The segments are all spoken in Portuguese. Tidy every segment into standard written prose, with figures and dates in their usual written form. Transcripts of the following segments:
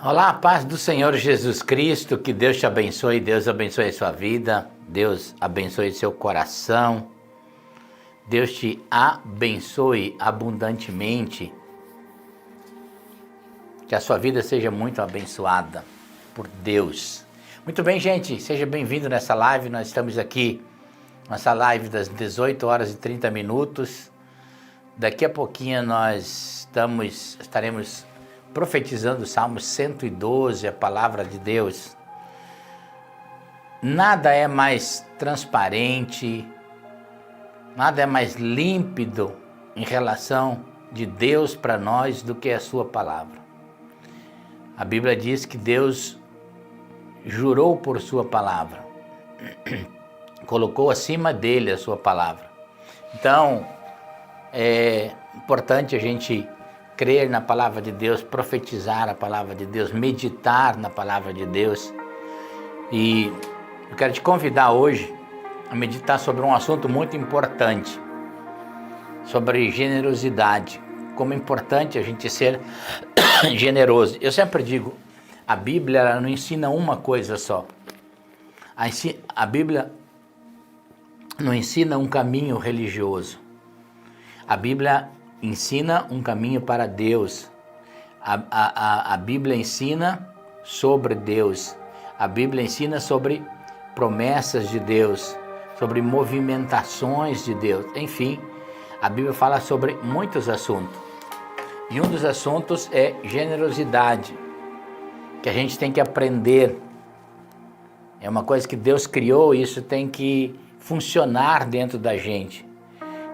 Olá, a paz do Senhor Jesus Cristo, que Deus te abençoe, Deus abençoe a sua vida, Deus abençoe seu coração, Deus te abençoe abundantemente, que a sua vida seja muito abençoada por Deus. Muito bem, gente, seja bem-vindo nessa live, nós estamos aqui nessa live das 18 horas e 30 minutos, daqui a pouquinho nós estaremos profetizando o Salmo 112, a palavra de Deus. Nada é mais transparente, nada é mais límpido em relação de Deus para nós do que a sua palavra. A Bíblia diz que Deus jurou por sua palavra, colocou acima dele a sua palavra. Então, é importante a gente crer na palavra de Deus, profetizar a palavra de Deus, meditar na palavra de Deus. E eu quero te convidar hoje a meditar sobre um assunto muito importante, sobre generosidade. Como é importante a gente ser generoso. Eu sempre digo, a Bíblia ela não ensina uma coisa só. A Bíblia não ensina um caminho religioso. A Bíblia ensina um caminho para Deus. A Bíblia ensina sobre Deus. A Bíblia ensina sobre promessas de Deus, sobre movimentações de Deus. Enfim, a Bíblia fala sobre muitos assuntos. E um dos assuntos é generosidade, que a gente tem que aprender. É uma coisa que Deus criou e isso tem que funcionar dentro da gente.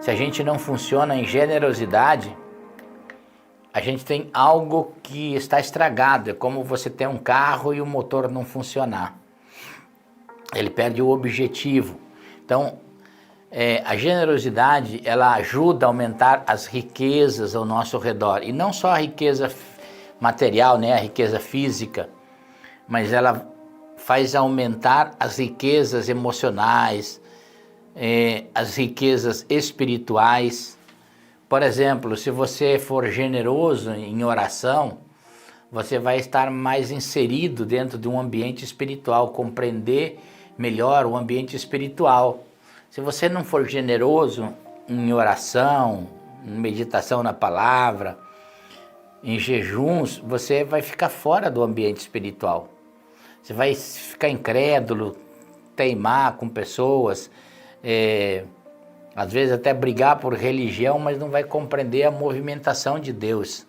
Se a gente não funciona em generosidade, a gente tem algo que está estragado. É como você ter um carro e o motor não funcionar. Ele perde o objetivo. Então, a generosidade, ela ajuda a aumentar as riquezas ao nosso redor. E não só a riqueza material, né, a riqueza física, mas ela faz aumentar as riquezas emocionais, as riquezas espirituais. Por exemplo, se você for generoso em oração, você vai estar mais inserido dentro de um ambiente espiritual, compreender melhor o ambiente espiritual. Se você não for generoso em oração, em meditação na palavra, em jejuns, você vai ficar fora do ambiente espiritual. Você vai ficar incrédulo, teimar com pessoas, às vezes até brigar por religião, mas não vai compreender a movimentação de Deus.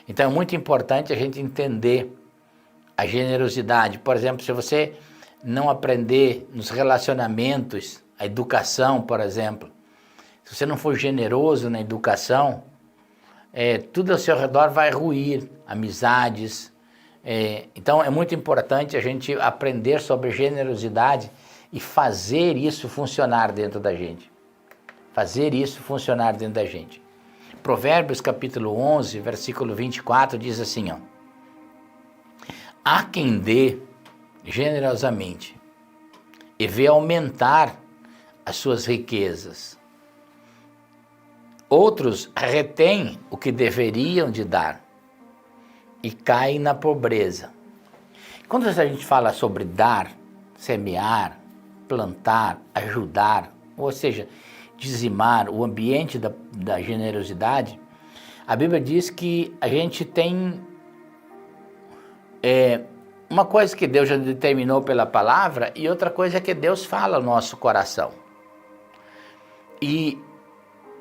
Então é muito importante a gente entender a generosidade. Por exemplo, se você não aprender nos relacionamentos, a educação, por exemplo, se você não for generoso na educação, tudo ao seu redor vai ruir, amizades. Então é muito importante a gente aprender sobre generosidade e fazer isso funcionar dentro da gente. Fazer isso funcionar dentro da gente. Provérbios capítulo 11, versículo 24 diz assim, ó: há quem dê generosamente e vê aumentar as suas riquezas. Outros retêm o que deveriam de dar e caem na pobreza. Quando a gente fala sobre dar, semear, plantar, ajudar, ou seja, dizimar, o ambiente da generosidade, a Bíblia diz que a gente tem uma coisa que Deus já determinou pela palavra e outra coisa que Deus fala no nosso coração. E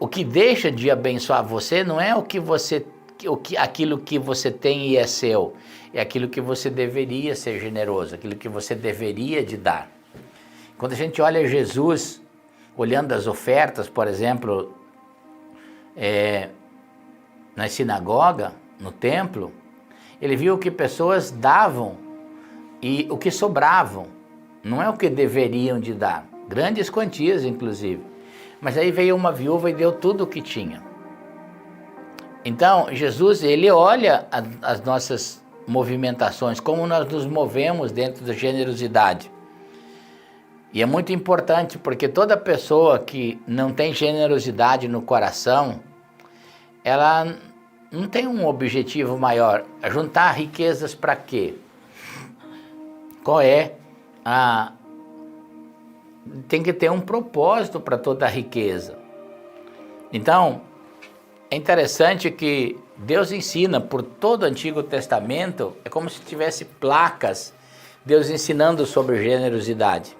o que deixa de abençoar você não é aquilo que você tem e é seu, é aquilo que você deveria ser generoso, aquilo que você deveria de dar. Quando a gente olha Jesus, olhando as ofertas, por exemplo, na sinagoga, no templo, ele viu que pessoas davam e o que sobravam, não é o que deveriam de dar, grandes quantias inclusive. Mas aí veio uma viúva e deu tudo o que tinha. Então, Jesus, ele olha as nossas movimentações, como nós nos movemos dentro da generosidade. E é muito importante, porque toda pessoa que não tem generosidade no coração, ela não tem um objetivo maior. Juntar riquezas para quê? Qual é a... Tem que ter um propósito para toda a riqueza. Então, é interessante que Deus ensina por todo o Antigo Testamento, é como se tivesse placas, Deus ensinando sobre generosidade.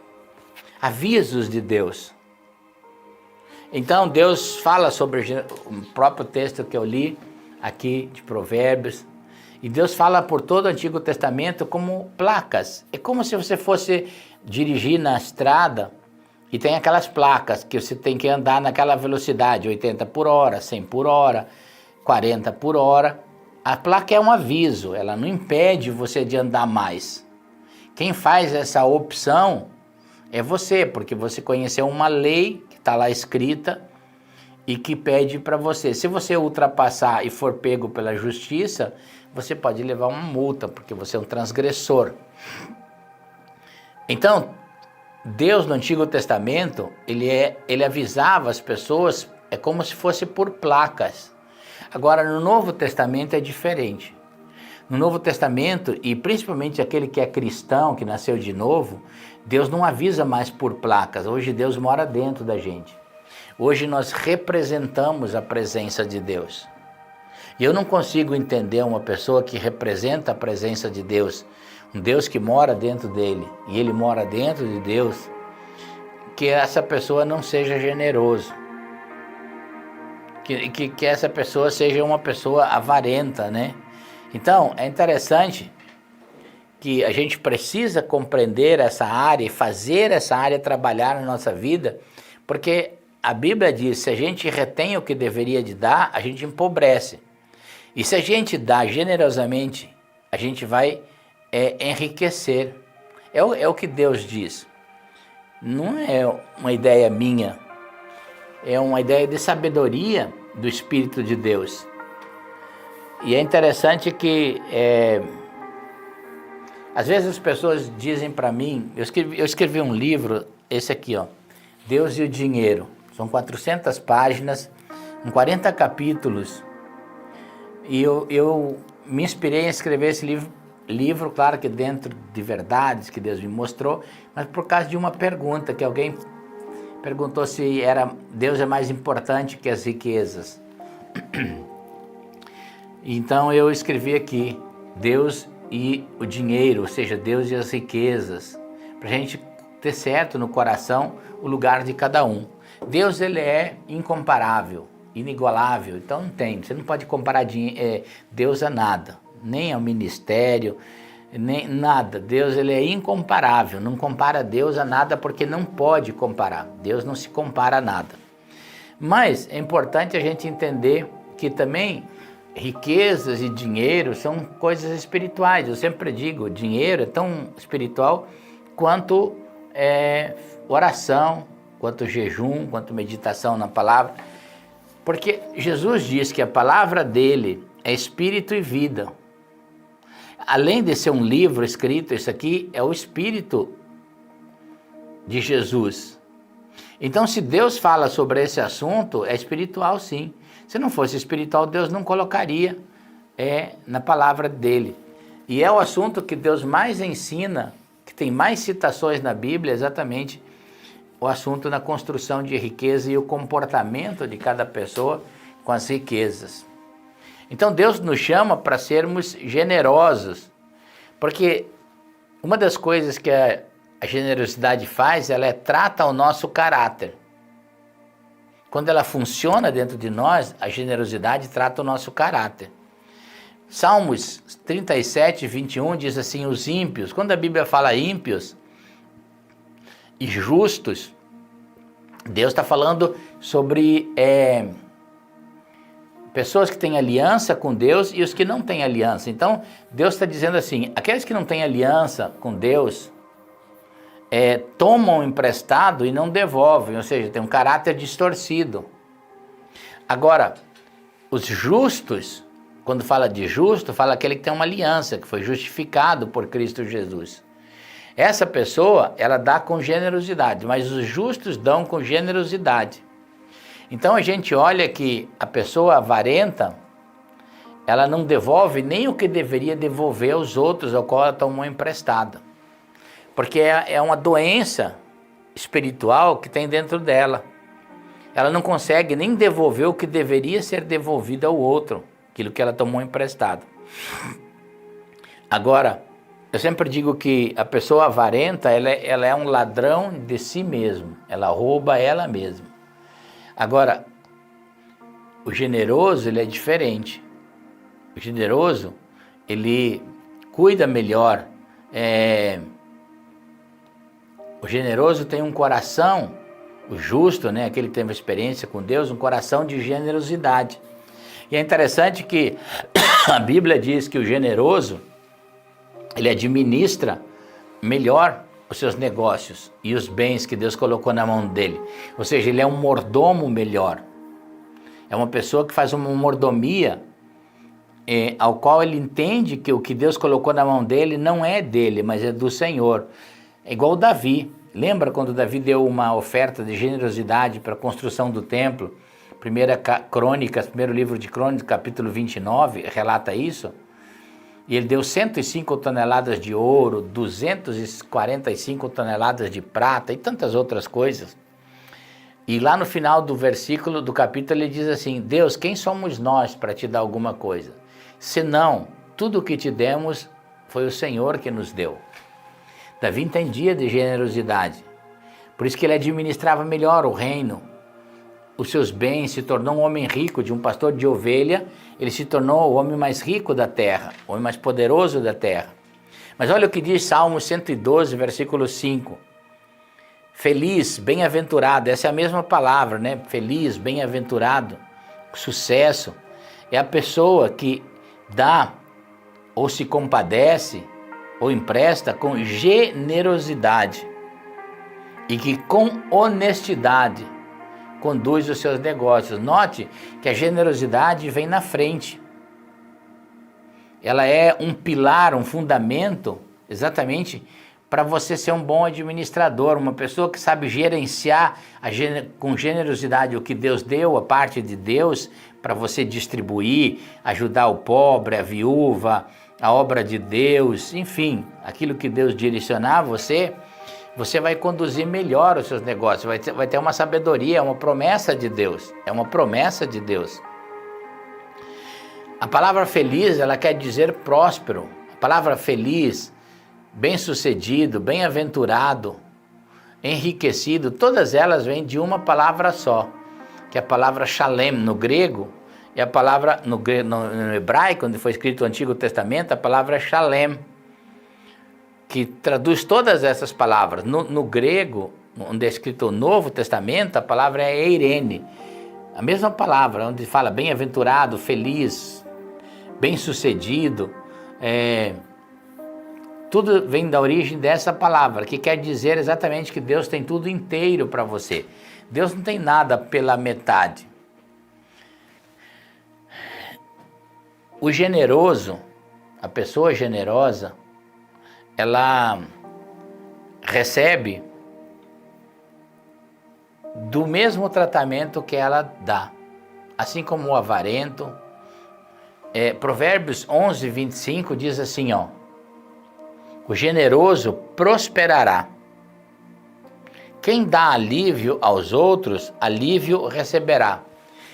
Avisos de Deus. Então, Deus fala sobre o próprio texto que eu li aqui, de Provérbios, e Deus fala por todo o Antigo Testamento como placas. É como se você fosse dirigir na estrada e tem aquelas placas que você tem que andar naquela velocidade, 80 por hora, 100 por hora, 40 por hora. A placa é um aviso, ela não impede você de andar mais. Quem faz essa opção é você, porque você conheceu uma lei que está lá escrita e que pede para você. Se você ultrapassar e for pego pela justiça, você pode levar uma multa, porque você é um transgressor. Então, Deus no Antigo Testamento, ele avisava as pessoas, é como se fosse por placas. Agora, no Novo Testamento é diferente. No Novo Testamento, e principalmente aquele que é cristão, que nasceu de novo, Deus não avisa mais por placas. Hoje Deus mora dentro da gente. Hoje nós representamos a presença de Deus. E eu não consigo entender uma pessoa que representa a presença de Deus, um Deus que mora dentro dele, e ele mora dentro de Deus, que essa pessoa não seja generoso. Que essa pessoa seja uma pessoa avarenta, né? Então, é interessante que a gente precisa compreender essa área e fazer essa área trabalhar na nossa vida, porque a Bíblia diz, se a gente retém o que deveria de dar, a gente empobrece. E se a gente dá generosamente, a gente vai enriquecer. É o que Deus diz. Não é uma ideia minha, é uma ideia de sabedoria do Espírito de Deus. E é interessante que, às vezes as pessoas dizem para mim, eu escrevi um livro, esse aqui, ó, Deus e o Dinheiro. São 400 páginas, com 40 capítulos. E eu me inspirei em escrever esse livro, claro que dentro de verdades que Deus me mostrou, mas por causa de uma pergunta, que alguém perguntou se Deus é mais importante que as riquezas. Então eu escrevi aqui, Deus e o dinheiro, ou seja, Deus e as riquezas, para a gente ter certo no coração o lugar de cada um. Deus, ele é incomparável, inigualável, então você não pode comparar Deus a nada, nem ao ministério, nem nada. Deus, ele é incomparável, não compara Deus a nada porque não pode comparar. Deus não se compara a nada. Mas é importante a gente entender que também riquezas e dinheiro são coisas espirituais. Eu sempre digo, dinheiro é tão espiritual quanto oração, quanto jejum, quanto meditação na palavra. Porque Jesus diz que a palavra dele é espírito e vida. Além de ser um livro escrito, isso aqui é o espírito de Jesus. Então, se Deus fala sobre esse assunto, é espiritual sim. Se não fosse espiritual, Deus não colocaria na palavra dele. E é o assunto que Deus mais ensina, que tem mais citações na Bíblia, exatamente o assunto na construção de riqueza e o comportamento de cada pessoa com as riquezas. Então Deus nos chama para sermos generosos, porque uma das coisas que a generosidade faz, ela trata o nosso caráter. Quando ela funciona dentro de nós, a generosidade trata o nosso caráter. Salmos 37, 21 diz assim, os ímpios, quando a Bíblia fala ímpios e justos, Deus está falando sobre pessoas que têm aliança com Deus e os que não têm aliança. Então, Deus está dizendo assim, aqueles que não têm aliança com Deus, tomam emprestado e não devolvem, ou seja, tem um caráter distorcido. Agora, os justos, quando fala de justo, fala aquele que tem uma aliança, que foi justificado por Cristo Jesus. Essa pessoa, ela dá com generosidade, mas os justos dão com generosidade. Então a gente olha que a pessoa avarenta, ela não devolve nem o que deveria devolver aos outros, ao qual ela tomou emprestada. Porque é uma doença espiritual que tem dentro dela. Ela não consegue nem devolver o que deveria ser devolvido ao outro, aquilo que ela tomou emprestado. Agora, eu sempre digo que a pessoa avarenta, ela é um ladrão de si mesmo, ela rouba ela mesma. Agora, o generoso, ele é diferente. O generoso, ele cuida melhor. O generoso tem um coração, o justo, né, aquele que tem uma experiência com Deus, um coração de generosidade. E é interessante que a Bíblia diz que o generoso, ele administra melhor os seus negócios e os bens que Deus colocou na mão dele. Ou seja, ele é um mordomo melhor. É uma pessoa que faz uma mordomia ao qual ele entende que o que Deus colocou na mão dele não é dele, mas é do Senhor. É igual Davi. Lembra quando Davi deu uma oferta de generosidade para a construção do templo? Primeiro livro de Crônicas, capítulo 29, relata isso. E ele deu 105 toneladas de ouro, 245 toneladas de prata e tantas outras coisas. E lá no final do versículo, do capítulo, ele diz assim: Deus, quem somos nós para te dar alguma coisa? Senão, tudo o que te demos foi o Senhor que nos deu. Davi entendia de generosidade. Por isso que ele administrava melhor o reino, os seus bens, se tornou um homem rico. De um pastor de ovelha, ele se tornou o homem mais rico da terra, o homem mais poderoso da terra. Mas olha o que diz Salmo 112, versículo 5. Feliz, bem-aventurado, essa é a mesma palavra, né? Feliz, bem-aventurado, sucesso. É a pessoa que dá, ou se compadece, ou empresta com generosidade e que com honestidade conduz os seus negócios. Note que a generosidade vem na frente. Ela é um pilar, um fundamento, exatamente para você ser um bom administrador, uma pessoa que sabe gerenciar com generosidade o que Deus deu, a parte de Deus, para você distribuir, ajudar o pobre, a viúva, a obra de Deus, enfim, aquilo que Deus direcionar você vai conduzir melhor os seus negócios, vai ter uma sabedoria, é uma promessa de Deus, é uma promessa de Deus. A palavra feliz, ela quer dizer próspero. A palavra feliz, bem-sucedido, bem-aventurado, enriquecido, todas elas vêm de uma palavra só, que é a palavra shalem no grego, e a palavra no hebraico, onde foi escrito o Antigo Testamento, a palavra é shalem, que traduz todas essas palavras. No grego, onde é escrito o Novo Testamento, a palavra é eirene, a mesma palavra, onde fala bem-aventurado, feliz, bem-sucedido, tudo vem da origem dessa palavra, que quer dizer exatamente que Deus tem tudo inteiro para você. Deus não tem nada pela metade. O generoso, a pessoa generosa, ela recebe do mesmo tratamento que ela dá, assim como o avarento. Provérbios 11, 25 diz assim, ó: o generoso prosperará. Quem dá alívio aos outros, alívio receberá.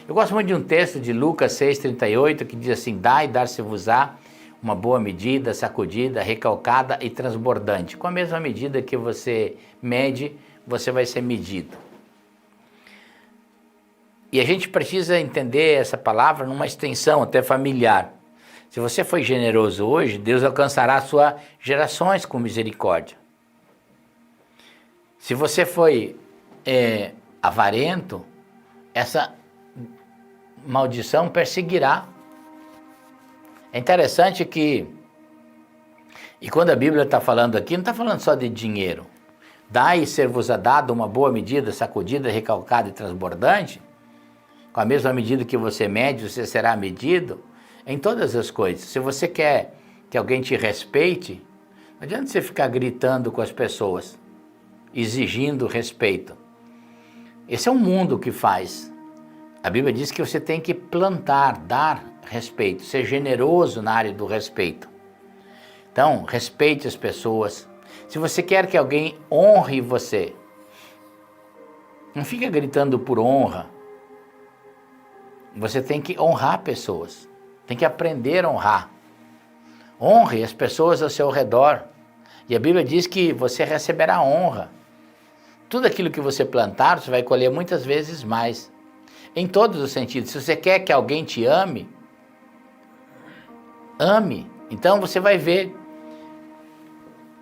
Eu gosto muito de um texto de Lucas 6,38 que diz assim: dai, dar-se-vos-á uma boa medida, sacudida, recalcada e transbordante. Com a mesma medida que você mede, você vai ser medido. E a gente precisa entender essa palavra numa extensão até familiar. Se você foi generoso hoje, Deus alcançará suas gerações com misericórdia. Se você foi avarento, essa maldição perseguirá. É interessante que, e quando a Bíblia está falando aqui, não está falando só de dinheiro. Dai e ser-vos-á dado uma boa medida, sacudida, recalcada e transbordante. Com a mesma medida que você mede, você será medido. Em todas as coisas. Se você quer que alguém te respeite, não adianta você ficar gritando com as pessoas, exigindo respeito. Esse é o mundo que faz. A Bíblia diz que você tem que plantar, dar respeito, ser generoso na área do respeito. Então, respeite as pessoas. Se você quer que alguém honre você, não fica gritando por honra. Você tem que honrar pessoas, tem que aprender a honrar. Honre as pessoas ao seu redor. E a Bíblia diz que você receberá honra. Tudo aquilo que você plantar, você vai colher muitas vezes mais. Em todos os sentidos. Se você quer que alguém te ame, ame. Então você vai ver.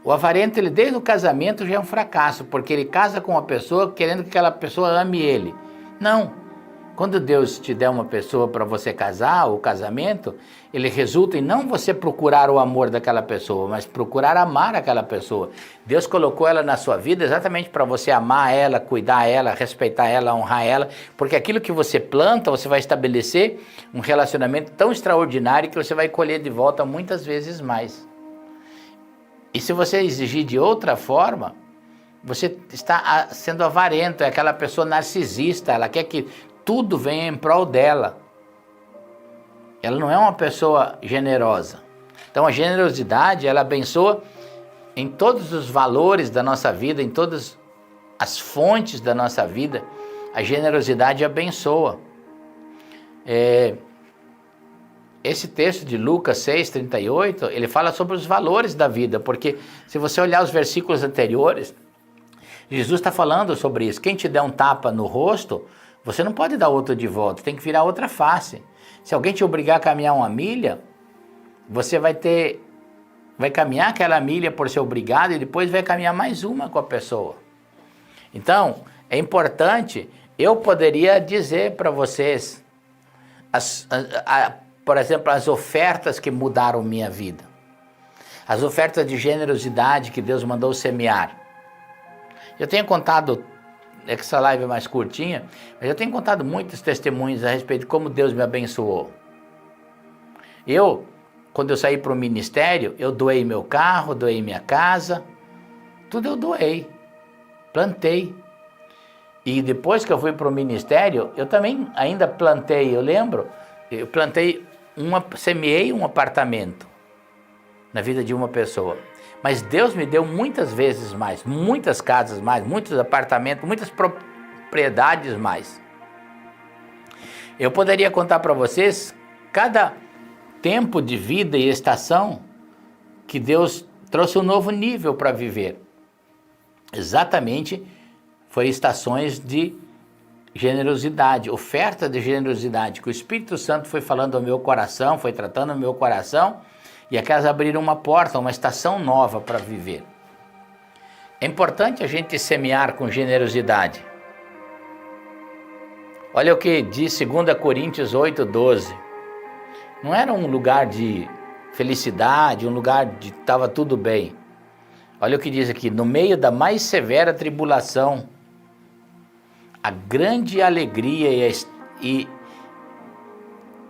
O avarento, ele desde o casamento já é um fracasso, porque ele casa com uma pessoa querendo que aquela pessoa ame ele. Não. Quando Deus te der uma pessoa para você casar, o casamento, ele resulta em não você procurar o amor daquela pessoa, mas procurar amar aquela pessoa. Deus colocou ela na sua vida exatamente para você amar ela, cuidar ela, respeitar ela, honrar ela, porque aquilo que você planta, você vai estabelecer um relacionamento tão extraordinário que você vai colher de volta muitas vezes mais. E se você exigir de outra forma, você está sendo avarento, é aquela pessoa narcisista, ela quer que tudo venha em prol dela. Ela não é uma pessoa generosa. Então a generosidade, ela abençoa em todos os valores da nossa vida, em todas as fontes da nossa vida. A generosidade abençoa. Esse texto de Lucas 6:38, ele fala sobre os valores da vida, porque se você olhar os versículos anteriores, Jesus está falando sobre isso. Quem te der um tapa no rosto, você não pode dar outro de volta, tem que virar outra face. Se alguém te obrigar a caminhar uma milha, você vai caminhar aquela milha por ser obrigado e depois vai caminhar mais uma com a pessoa. Então, é importante, eu poderia dizer para vocês, por exemplo, as ofertas que mudaram minha vida. As ofertas de generosidade que Deus mandou semear. Eu tenho contado, é que essa live é mais curtinha, mas eu tenho contado muitos testemunhos a respeito de como Deus me abençoou. Quando eu saí para o ministério, eu doei meu carro, doei minha casa, tudo eu doei, plantei. E depois que eu fui para o ministério, eu também ainda plantei, eu lembro, eu semeei um apartamento na vida de uma pessoa. Mas Deus me deu muitas vezes mais, muitas casas mais, muitos apartamentos, muitas propriedades mais. Eu poderia contar para vocês cada tempo de vida e estação que Deus trouxe um novo nível para viver. Exatamente, foi estações de generosidade, oferta de generosidade, que o Espírito Santo foi falando ao meu coração, foi tratando o meu coração, e aquelas abriram uma porta, uma estação nova para viver. É importante a gente semear com generosidade. Olha o que diz 2 Coríntios 8:12. Não era um lugar de felicidade, um lugar de estava tudo bem. Olha o que diz aqui, no meio da mais severa tribulação, a grande alegria e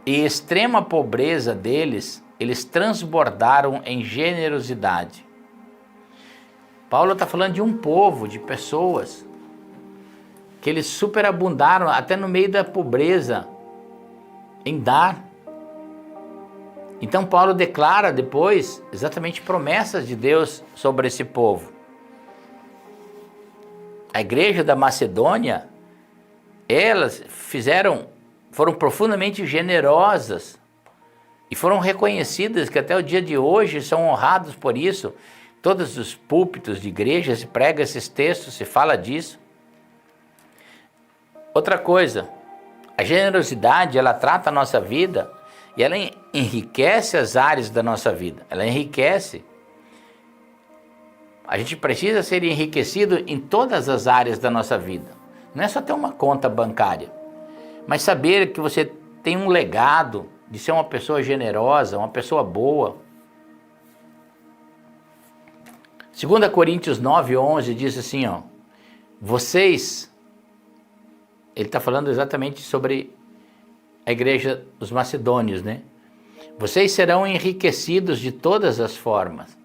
extrema pobreza deles, eles transbordaram em generosidade. Paulo está falando de um povo, de pessoas, que eles superabundaram até no meio da pobreza, em dar. Então Paulo declara depois exatamente promessas de Deus sobre esse povo. A igreja da Macedônia, elas foram profundamente generosas e foram reconhecidas, que até o dia de hoje são honrados por isso. Todos os púlpitos de igreja se prega esses textos, se fala disso. Outra coisa, a generosidade, ela trata a nossa vida e ela enriquece as áreas da nossa vida. Ela enriquece. A gente precisa ser enriquecido em todas as áreas da nossa vida. Não é só ter uma conta bancária, mas saber que você tem um legado de ser uma pessoa generosa, uma pessoa boa. 2 Coríntios 9:11 diz assim, vocês, ele está falando exatamente sobre a igreja dos macedônios, né? Vocês serão enriquecidos de todas as formas.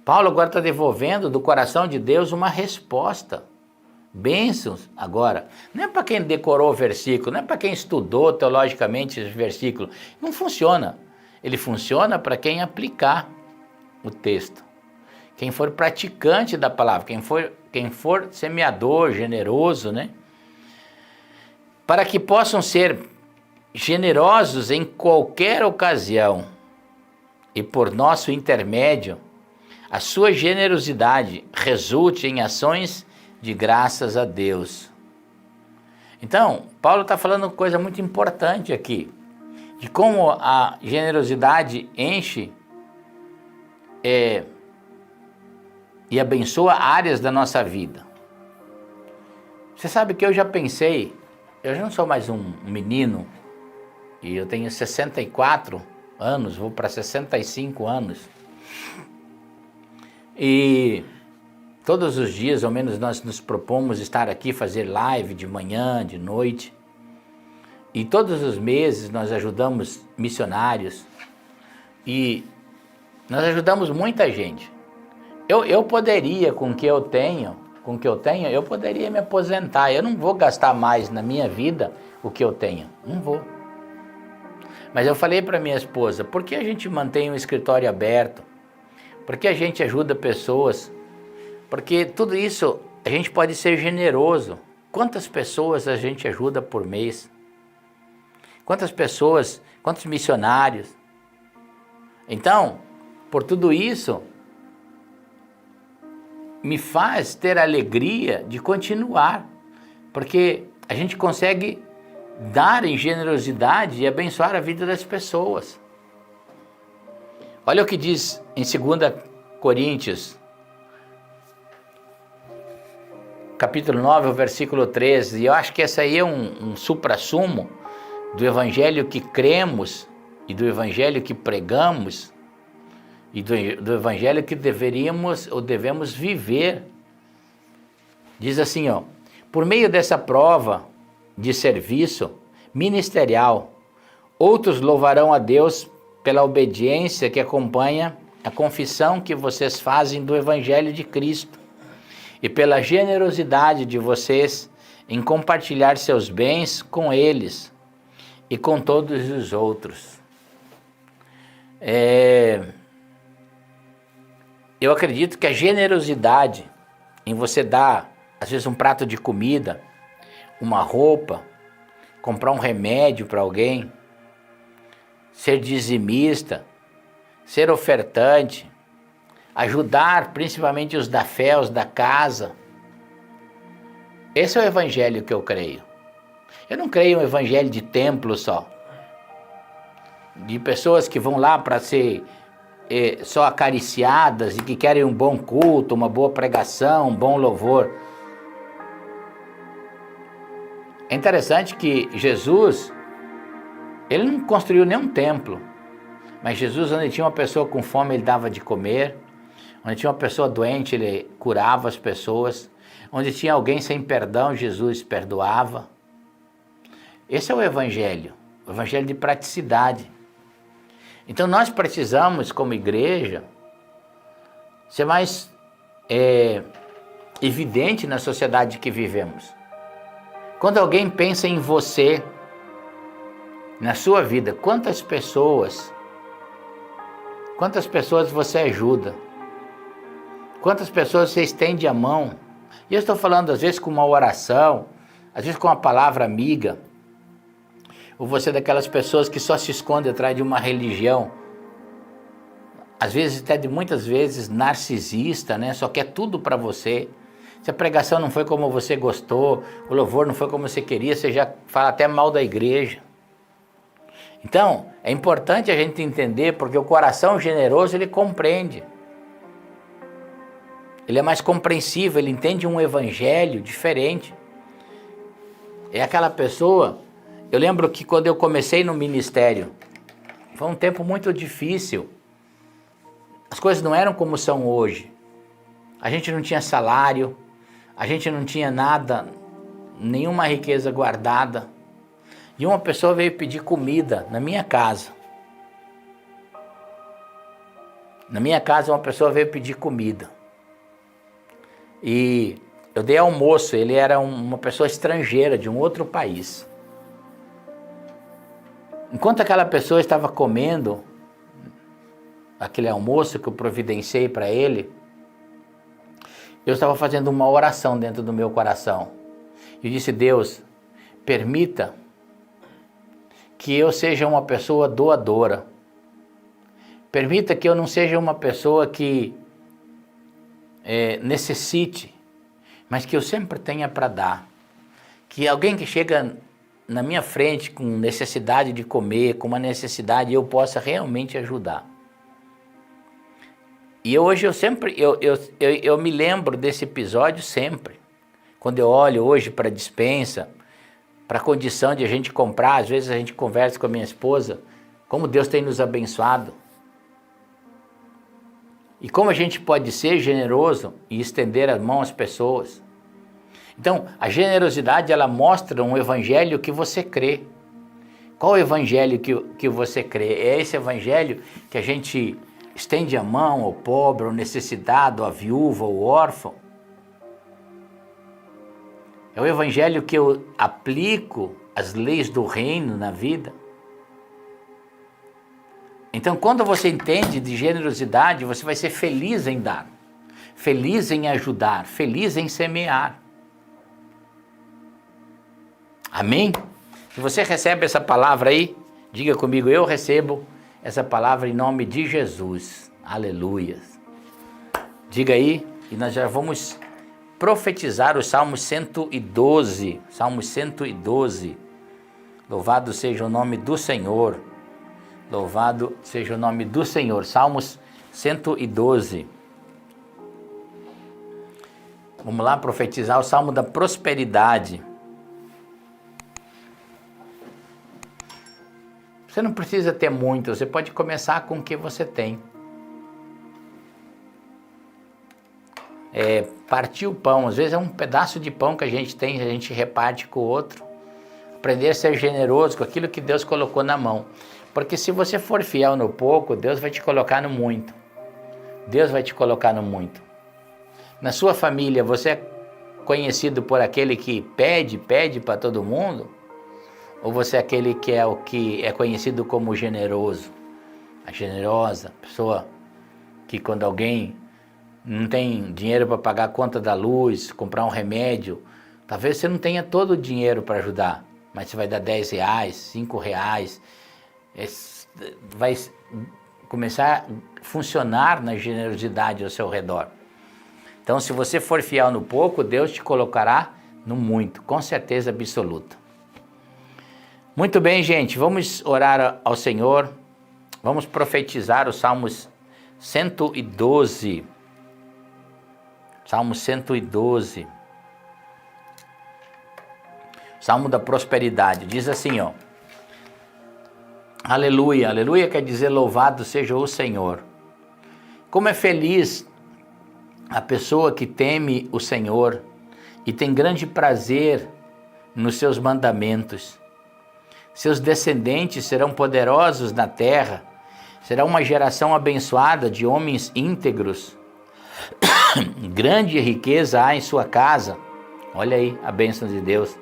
Paulo agora está devolvendo do coração de Deus uma resposta Bênçãos agora, não é para quem decorou o versículo, não é para quem estudou teologicamente esse versículo. Não funciona. Ele funciona para quem aplicar o texto. Quem for praticante da palavra, quem for semeador, generoso, né? Para que possam ser generosos em qualquer ocasião e por nosso intermédio, a sua generosidade resulte em ações de graças a Deus. Então, Paulo está falando uma coisa muito importante aqui, de como a generosidade enche e abençoa áreas da nossa vida. Você sabe que eu já pensei, eu já não sou mais um menino, e eu tenho 64 anos, vou para 65 anos, e todos os dias, ao menos, nós nos propomos estar aqui, fazer live de manhã, de noite, e todos os meses nós ajudamos missionários, e nós ajudamos muita gente. Eu poderia, com o que eu tenho, eu poderia me aposentar. Eu não vou gastar mais na minha vida o que eu tenho. Não vou. Mas eu falei para minha esposa, por que a gente mantém um escritório aberto? Por que a gente ajuda pessoas? Porque tudo isso, a gente pode ser generoso. Quantas pessoas a gente ajuda por mês? Quantas pessoas, quantos missionários? Então, por tudo isso, me faz ter a alegria de continuar, porque a gente consegue dar em generosidade e abençoar a vida das pessoas. Olha o que diz em 2 Coríntios, capítulo 9, versículo 13, e eu acho que essa aí é um suprassumo do evangelho que cremos e do evangelho que pregamos, e do evangelho que deveríamos ou devemos viver. Diz assim, ó: por meio dessa prova de serviço ministerial, outros louvarão a Deus pela obediência que acompanha a confissão que vocês fazem do evangelho de Cristo e pela generosidade de vocês em compartilhar seus bens com eles e com todos os outros. Eu acredito que a generosidade em você dar, às vezes, um prato de comida, uma roupa, comprar um remédio para alguém, ser dizimista, ser ofertante, ajudar principalmente os da fé, os da casa. Esse é o evangelho que eu creio. Eu não creio em um evangelho de templo só, de pessoas que vão lá para ser só acariciadas e que querem um bom culto, uma boa pregação, um bom louvor. É interessante que Jesus, ele não construiu nenhum templo, mas Jesus, onde tinha uma pessoa com fome, ele dava de comer, onde tinha uma pessoa doente, ele curava as pessoas, onde tinha alguém sem perdão, Jesus perdoava. Esse é o evangelho de praticidade. Então nós precisamos, como igreja, ser mais evidente na sociedade que vivemos. Quando alguém pensa em você, na sua vida, quantas pessoas você ajuda? Quantas pessoas você estende a mão? E eu estou falando às vezes com uma oração, às vezes com uma palavra amiga, ou você é daquelas pessoas que só se esconde atrás de uma religião, às vezes até muitas vezes narcisista, né? Só quer tudo para você. Se a pregação não foi como você gostou, o louvor não foi como você queria, você já fala até mal da igreja. Então, é importante a gente entender, porque o coração generoso, ele compreende. Ele é mais compreensivo, ele entende um evangelho diferente. É aquela pessoa... Eu lembro que quando eu comecei no ministério, foi um tempo muito difícil. As coisas não eram como são hoje. A gente não tinha salário, a gente não tinha nada, nenhuma riqueza guardada. E uma pessoa veio pedir comida na minha casa. Na minha casa uma pessoa veio pedir comida. E eu dei almoço, ele era uma pessoa estrangeira de um outro país. Enquanto aquela pessoa estava comendo aquele almoço que eu providenciei para ele, eu estava fazendo uma oração dentro do meu coração. Eu disse: Deus, permita que eu seja uma pessoa doadora. Permita que eu não seja uma pessoa que necessite, mas que eu sempre tenha para dar. Que alguém que chega na minha frente com necessidade de comer, com uma necessidade, eu possa realmente ajudar. E hoje eu me lembro desse episódio sempre. Quando eu olho hoje para a despensa, para a condição de a gente comprar, às vezes a gente conversa com a minha esposa, como Deus tem nos abençoado. E como a gente pode ser generoso e estender a mão às pessoas. Então, a generosidade, ela mostra um evangelho que você crê. Qual o evangelho que você crê? É esse evangelho que a gente estende a mão ao pobre, ao necessitado, à viúva, ao órfão. É o evangelho que eu aplico as leis do reino na vida. Então, quando você entende de generosidade, você vai ser feliz em dar, feliz em ajudar, feliz em semear. Amém? Se você recebe essa palavra aí, diga comigo: eu recebo essa palavra em nome de Jesus. Aleluia. Diga aí, e nós já vamos profetizar o Salmo 112. Salmo 112. Louvado seja o nome do Senhor. Louvado seja o nome do Senhor. Salmos 112. Vamos lá profetizar o Salmo da prosperidade. Você não precisa ter muito, você pode começar com o que você tem. Partir o pão, às vezes é um pedaço de pão que a gente tem, a gente reparte com o outro. Aprender a ser generoso com aquilo que Deus colocou na mão. Porque se você for fiel no pouco, Deus vai te colocar no muito. Deus vai te colocar no muito. Na sua família, você é conhecido por aquele que pede para todo mundo? Ou você é aquele que é conhecido como generoso? A generosa, a pessoa que quando alguém não tem dinheiro para pagar a conta da luz, comprar um remédio, talvez você não tenha todo o dinheiro para ajudar, mas você vai dar R$10, R$5, vai começar a funcionar na generosidade ao seu redor. Então, se você for fiel no pouco, Deus te colocará no muito, com certeza absoluta. Muito bem, gente, vamos orar ao Senhor, vamos profetizar os Salmos 112. Salmo 112. Salmo da prosperidade. Diz assim, ó. Aleluia, aleluia quer dizer louvado seja o Senhor. Como é feliz a pessoa que teme o Senhor e tem grande prazer nos seus mandamentos. Seus descendentes serão poderosos na terra, será uma geração abençoada de homens íntegros. Grande riqueza há em sua casa, olha aí a bênção de Deus.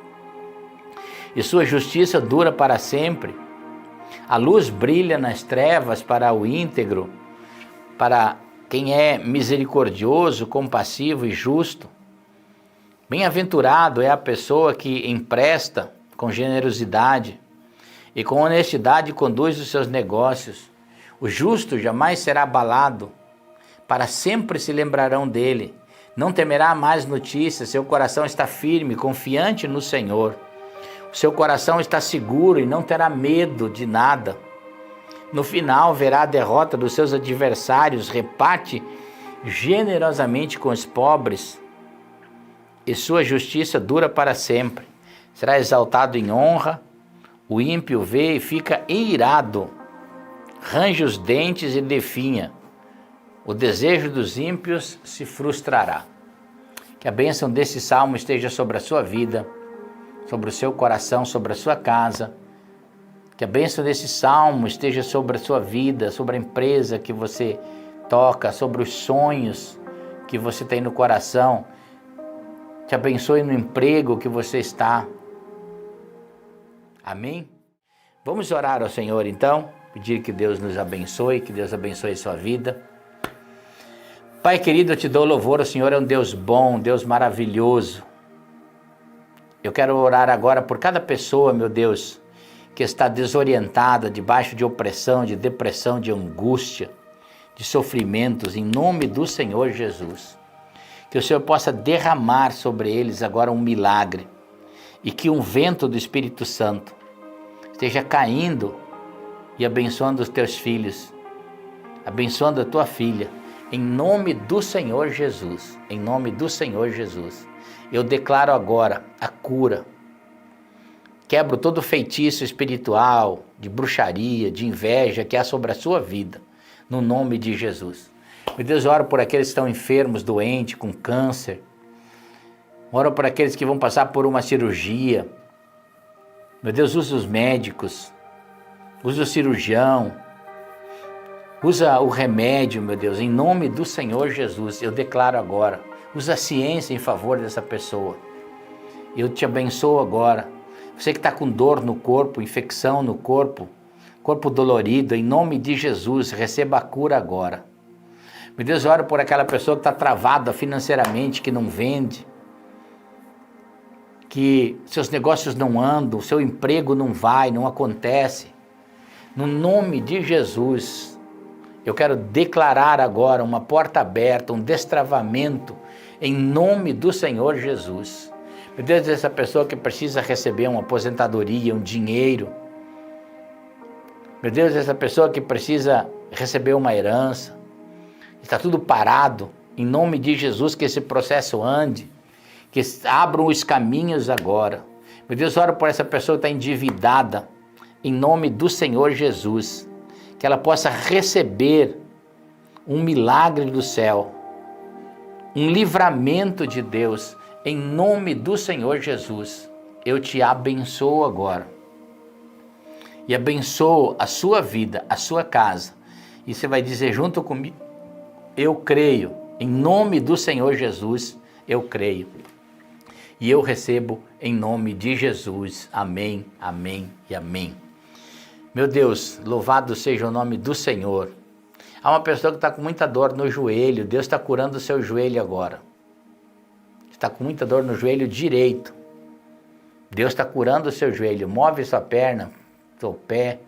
E sua justiça dura para sempre. A luz brilha nas trevas para o íntegro, para quem é misericordioso, compassivo e justo. Bem-aventurado é a pessoa que empresta com generosidade e com honestidade conduz os seus negócios. O justo jamais será abalado, para sempre se lembrarão dele. Não temerá mais notícias, seu coração está firme, confiante no Senhor. O seu coração está seguro e não terá medo de nada. No final verá a derrota dos seus adversários, reparte generosamente com os pobres, e sua justiça dura para sempre. Será exaltado em honra, o ímpio vê e fica irado, range os dentes e definha. O desejo dos ímpios se frustrará. Que a bênção desse salmo esteja sobre a sua vida, sobre o seu coração, sobre a sua casa. Que a bênção desse salmo esteja sobre a sua vida, sobre a empresa que você toca, sobre os sonhos que você tem no coração. te abençoe no emprego que você está. Amém? Vamos orar ao Senhor então, pedir que Deus nos abençoe, que Deus abençoe a sua vida. Pai querido, eu te dou louvor, o Senhor é um Deus bom, um Deus maravilhoso. Eu quero orar agora por cada pessoa, meu Deus, que está desorientada, debaixo de opressão, de depressão, de angústia, de sofrimentos, em nome do Senhor Jesus. Que o Senhor possa derramar sobre eles agora um milagre e que um vento do Espírito Santo esteja caindo e abençoando os teus filhos, abençoando a tua filha, em nome do Senhor Jesus, em nome do Senhor Jesus. Eu declaro agora a cura, quebro todo feitiço espiritual, de bruxaria, de inveja que há sobre a sua vida, no nome de Jesus. Meu Deus, oro por aqueles que estão enfermos, doentes, com câncer. Oro por aqueles que vão passar por uma cirurgia. Meu Deus, usa os médicos, usa o cirurgião, usa o remédio, meu Deus, em nome do Senhor Jesus. Eu declaro agora, usa a ciência em favor dessa pessoa. Eu te abençoo agora. Você que está com dor no corpo, infecção no corpo, corpo dolorido, em nome de Jesus, receba a cura agora. Meu Deus, oro por aquela pessoa que está travada financeiramente, que não vende, que seus negócios não andam, seu emprego não vai, não acontece. No nome de Jesus, eu quero declarar agora uma porta aberta, um destravamento, em nome do Senhor Jesus. Meu Deus, essa pessoa que precisa receber uma aposentadoria, um dinheiro. Meu Deus, essa pessoa que precisa receber uma herança. Está tudo parado, em nome de Jesus, que esse processo ande, que abram os caminhos agora. Meu Deus, oro por essa pessoa que está endividada, em nome do Senhor Jesus, que ela possa receber um milagre do céu, um livramento de Deus, em nome do Senhor Jesus. Eu te abençoo agora, e abençoo a sua vida, a sua casa, e você vai dizer junto comigo: eu creio, em nome do Senhor Jesus, eu creio. E eu recebo em nome de Jesus. Amém, amém e amém. Meu Deus, louvado seja o nome do Senhor. Há uma pessoa que está com muita dor no joelho, Deus está curando o seu joelho agora. Está com muita dor no joelho direito. Deus está curando o seu joelho, move sua perna, seu pé,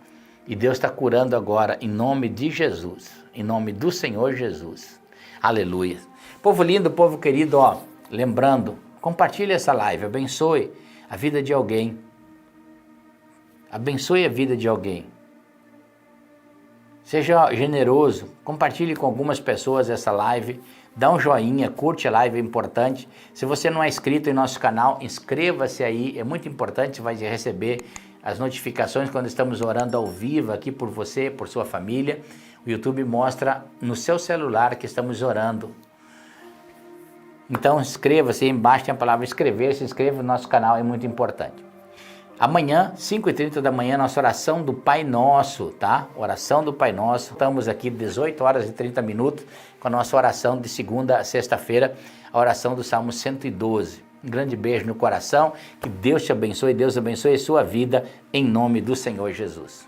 e Deus está curando agora, em nome de Jesus, em nome do Senhor Jesus. Aleluia. Povo lindo, povo querido, ó, lembrando, compartilhe essa live, abençoe a vida de alguém. Abençoe a vida de alguém. Seja generoso, compartilhe com algumas pessoas essa live, dá um joinha, curte a live, é importante. Se você não é inscrito em nosso canal, inscreva-se aí, é muito importante, vai receber as notificações quando estamos orando ao vivo aqui por você, por sua família. O YouTube mostra no seu celular que estamos orando. Então inscreva-se, aí embaixo tem a palavra inscrever, se inscreva no nosso canal, é muito importante. Amanhã, 5h30 da manhã, nossa oração do Pai Nosso, tá? Oração do Pai Nosso. Estamos aqui 18h30 com a nossa oração de segunda a sexta-feira, a oração do Salmo 112. Um grande beijo no coração, que Deus te abençoe, Deus abençoe a sua vida, em nome do Senhor Jesus.